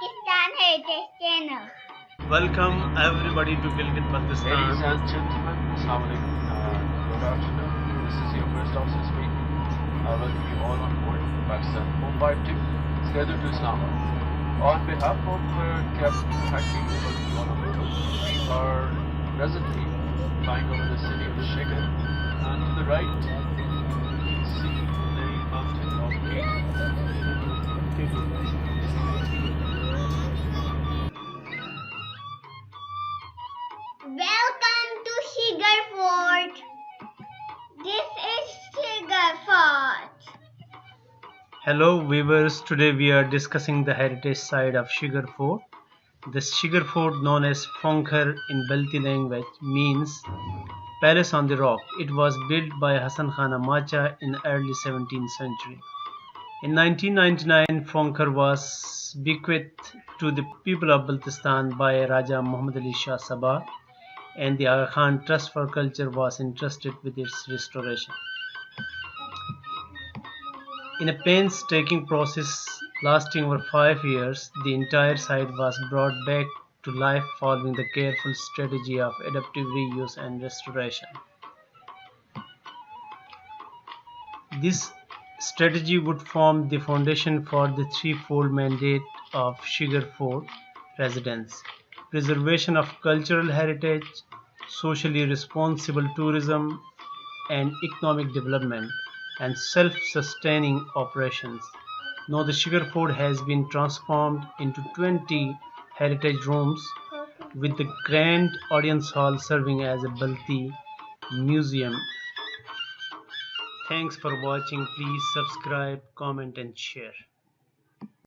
Baltistan Heritage Channel. Welcome everybody to Gilgit, Baltistan. Ladies and gentlemen, Assalamu alaikum. Good afternoon. This is your first officer speaking. I welcome you all on board Pakistan 452, scheduled to Islamabad. On behalf of Captain Hakim, we are presently flying over the city of Shigar, and to the right, you can see the mountain of AKTC. Welcome to Shigar Fort. This is Shigar Fort. Hello viewers, today we are discussing the heritage side of Shigar Fort. This Shigar Fort, known as Fong-Khar in Balti language, means palace on the rock. It was built by Hassan Khan Amacha in early 17th century. In 1999, Fong-Khar was bequeathed to the people of Baltistan by Raja Mohammad Shah Saba, and the Aga Khan Trust for Culture was entrusted with its restoration. In a painstaking process lasting over 5 years, the entire site was brought back to life following the careful strategy of adaptive reuse and restoration. This strategy would form the foundation for the threefold mandate of Shigar Fort Residence: preservation of cultural heritage, socially responsible tourism and economic development, and self-sustaining operations. Now the Shigar Fort has been transformed into 20 heritage rooms, with the grand audience hall serving as a Balti museum. Thanks for watching. Please subscribe, comment and share.